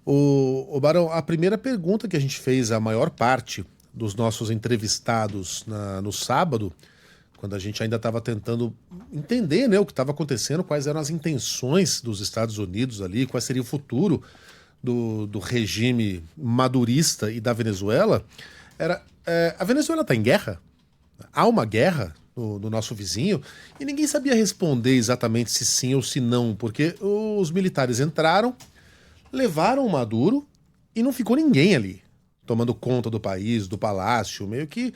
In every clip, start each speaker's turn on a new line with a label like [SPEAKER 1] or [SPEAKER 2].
[SPEAKER 1] O Barão, a primeira pergunta que a gente fez à maior parte dos nossos entrevistados no sábado, quando a gente ainda estava tentando entender, né, o que estava acontecendo, quais eram as intenções dos Estados Unidos ali, qual seria o futuro do regime madurista e da Venezuela, era a Venezuela está em guerra? Há uma guerra no nosso vizinho? E ninguém sabia responder exatamente se sim ou se não, porque os militares entraram, levaram o Maduro e não ficou ninguém ali tomando conta do país, do palácio, meio que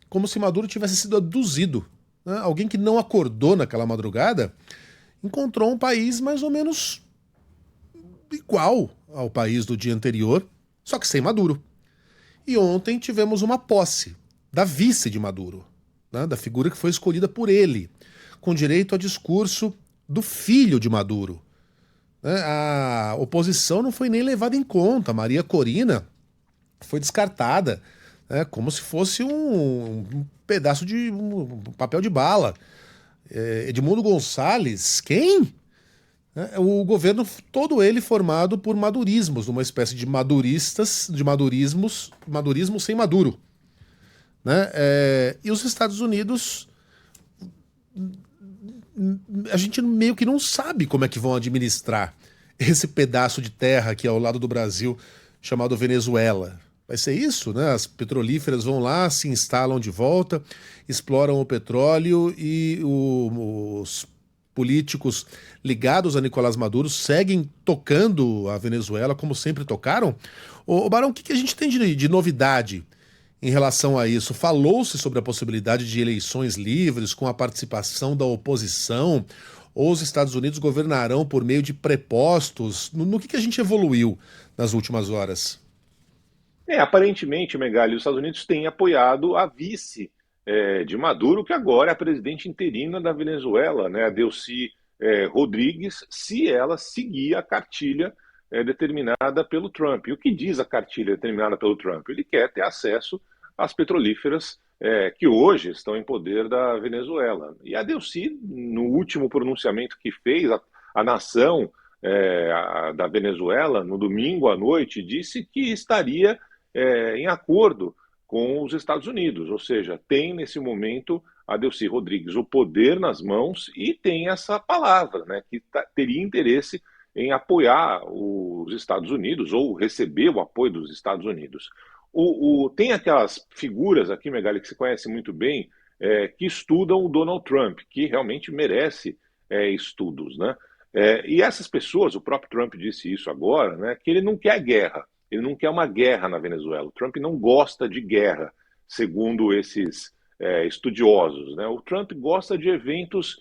[SPEAKER 1] como se Maduro tivesse sido abduzido. Né? Alguém que não acordou naquela madrugada encontrou um país mais ou menos igual ao país do dia anterior, só que sem Maduro. E ontem tivemos uma posse da vice de Maduro, né? Da figura que foi escolhida por ele, com direito a discurso do filho de Maduro. Né? A oposição não foi nem levada em conta. Maria Corina foi descartada, né? Como se fosse um pedaço de um papel de bala. Edmundo Gonçalves, quem? O governo todo ele formado por madurismos, uma espécie de maduristas, de madurismos, madurismo sem Maduro. Né? E os Estados Unidos, a gente meio que não sabe como é que vão administrar esse pedaço de terra aqui ao lado do Brasil, chamado Venezuela. Vai ser isso, né? As petrolíferas vão lá, se instalam de volta, exploram o petróleo e os políticos ligados a Nicolás Maduro seguem tocando a Venezuela como sempre tocaram. Ô Barão, o que a gente tem de novidade em relação a isso? Falou-se sobre a possibilidade de eleições livres com a participação da oposição, ou os Estados Unidos governarão por meio de prepostos? No que a gente evoluiu nas últimas horas?
[SPEAKER 2] Aparentemente, Megali, os Estados Unidos têm apoiado a vice de Maduro, que agora é a presidente interina da Venezuela, né, a Delcy Rodrigues, se ela seguir a cartilha determinada pelo Trump. E o que diz a cartilha determinada pelo Trump? Ele quer ter acesso às petrolíferas que hoje estão em poder da Venezuela. E a Delcy, no último pronunciamento que fez, a nação da Venezuela, no domingo à noite, disse que estaria em acordo com os Estados Unidos, ou seja, tem nesse momento a Delcy Rodrigues o poder nas mãos e tem essa palavra, né, que teria interesse em apoiar os Estados Unidos ou receber o apoio dos Estados Unidos. Tem aquelas figuras aqui, Megali, que você conhece muito bem, que estudam o Donald Trump, que realmente merece estudos, né? E essas pessoas, o próprio Trump disse isso agora, né, que ele não quer guerra. Ele não quer uma guerra na Venezuela. O Trump não gosta de guerra, segundo esses estudiosos. Né? O Trump gosta de eventos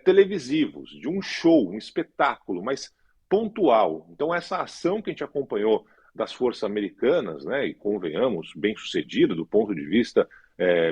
[SPEAKER 2] televisivos, de um show, um espetáculo, mas pontual. Então, essa ação que a gente acompanhou das forças americanas, né, e convenhamos, bem sucedida do ponto de vista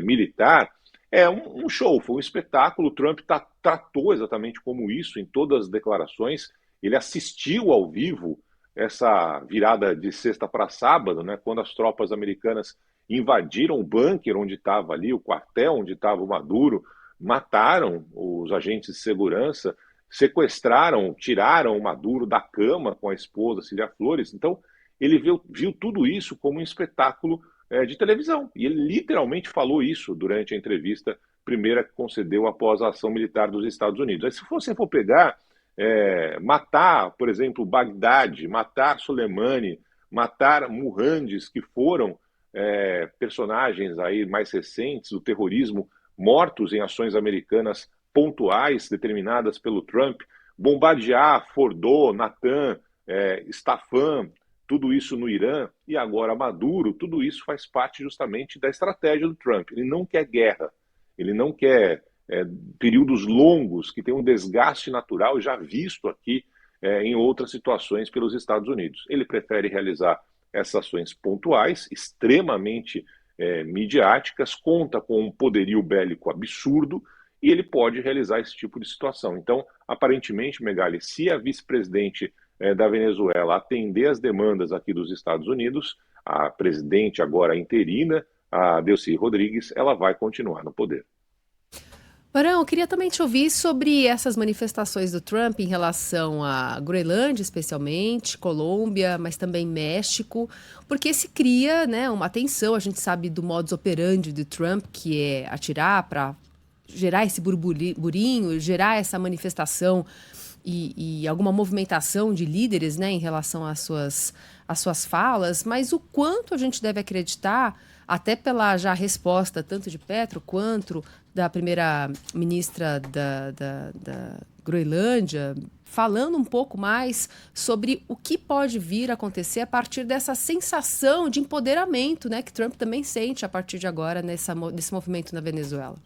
[SPEAKER 2] militar, é um show, foi um espetáculo. O Trump tratou exatamente como isso em todas as declarações. Ele assistiu ao vivo essa virada de sexta para sábado, né, quando as tropas americanas invadiram o bunker onde estava ali, o quartel onde estava o Maduro, mataram os agentes de segurança, sequestraram, tiraram o Maduro da cama com a esposa Cília Flores. Então, ele viu tudo isso como um espetáculo de televisão. E ele literalmente falou isso durante a entrevista primeira que concedeu após a ação militar dos Estados Unidos. Aí, se você for pegar matar, por exemplo, Bagdad, matar Soleimani, matar Muhandis, que foram personagens aí mais recentes do terrorismo, mortos em ações americanas pontuais determinadas pelo Trump, bombardear Fordo, Natan, Stafan, tudo isso no Irã, e agora Maduro, tudo isso faz parte justamente da estratégia do Trump. Ele não quer guerra, ele não quer períodos longos que tem um desgaste natural já visto aqui em outras situações pelos Estados Unidos. Ele prefere realizar essas ações pontuais, extremamente midiáticas, conta com um poderio bélico absurdo e ele pode realizar esse tipo de situação. Então, aparentemente, Megali, se a vice-presidente da Venezuela atender as demandas aqui dos Estados Unidos, a presidente agora interina, a Delcy Rodrigues, ela vai continuar no poder.
[SPEAKER 3] Barão, eu queria também te ouvir sobre essas manifestações do Trump em relação à Groenlândia, especialmente, Colômbia, mas também México, porque se cria, né, uma tensão. A gente sabe do modus operandi do Trump, que é atirar para gerar esse burburinho, gerar essa manifestação e alguma movimentação de líderes, né, em relação às suas falas, mas o quanto a gente deve acreditar, até pela já resposta tanto de Petro quanto da primeira-ministra da Groenlândia, falando um pouco mais sobre o que pode vir a acontecer a partir dessa sensação de empoderamento, né, que Trump também sente a partir de agora nesse movimento na Venezuela.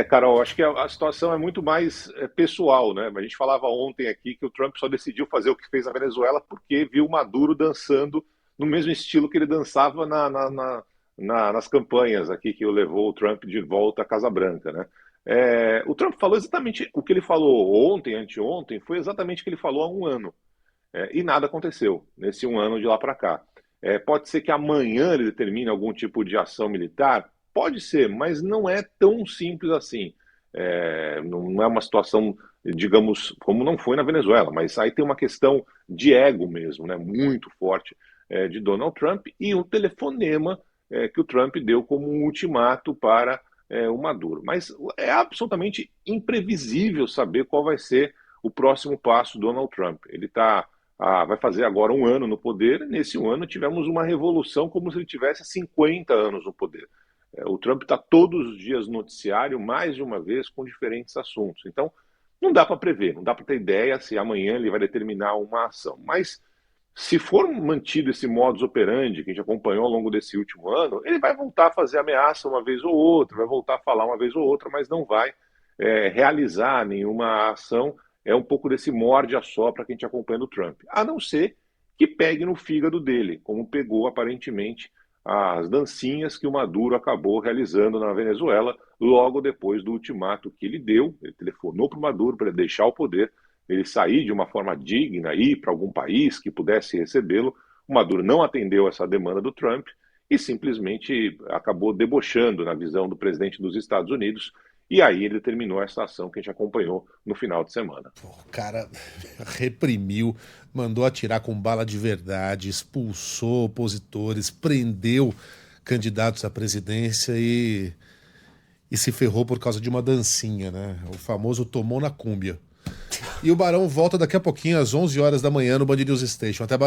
[SPEAKER 2] Carol, acho que a situação é muito mais pessoal, né? A gente falava ontem aqui que o Trump só decidiu fazer o que fez na Venezuela porque viu Maduro dançando no mesmo estilo que ele dançava nas campanhas aqui que levou o Trump de volta à Casa Branca, né? O Trump falou exatamente o que ele falou ontem, anteontem, foi exatamente o que ele falou há um ano. E nada aconteceu nesse um ano de lá para cá. Pode ser que amanhã ele determine algum tipo de ação militar? Pode ser, mas não é tão simples assim. Não é uma situação, digamos, como não foi na Venezuela, mas aí tem uma questão de ego mesmo, né, muito forte de Donald Trump e um telefonema que o Trump deu como um ultimato para o Maduro. Mas é absolutamente imprevisível saber qual vai ser o próximo passo do Donald Trump. Ele vai fazer agora um ano no poder. Nesse um ano tivemos uma revolução como se ele tivesse 50 anos no poder. O Trump está todos os dias no noticiário, mais de uma vez, com diferentes assuntos. Então, não dá para prever, não dá para ter ideia se amanhã ele vai determinar uma ação. Mas, se for mantido esse modus operandi que a gente acompanhou ao longo desse último ano, ele vai voltar a fazer ameaça uma vez ou outra, vai voltar a falar uma vez ou outra, mas não vai realizar nenhuma ação. É um pouco desse morde-a-sopra que a gente acompanha do Trump. A não ser que pegue no fígado dele, como pegou aparentemente as dancinhas que o Maduro acabou realizando na Venezuela logo depois do ultimato que ele deu. Ele telefonou para o Maduro para ele deixar o poder, ele sair de uma forma digna, ir para algum país que pudesse recebê-lo. O Maduro não atendeu essa demanda do Trump e simplesmente acabou debochando na visão do presidente dos Estados Unidos. E aí ele terminou essa ação que a gente acompanhou no final de semana.
[SPEAKER 1] O cara reprimiu, mandou atirar com bala de verdade, expulsou opositores, prendeu candidatos à presidência e se ferrou por causa de uma dancinha, né? O famoso tomou na cúmbia. E o Barão volta daqui a pouquinho, às 11 horas da manhã, no Band News Station. Até, Barão.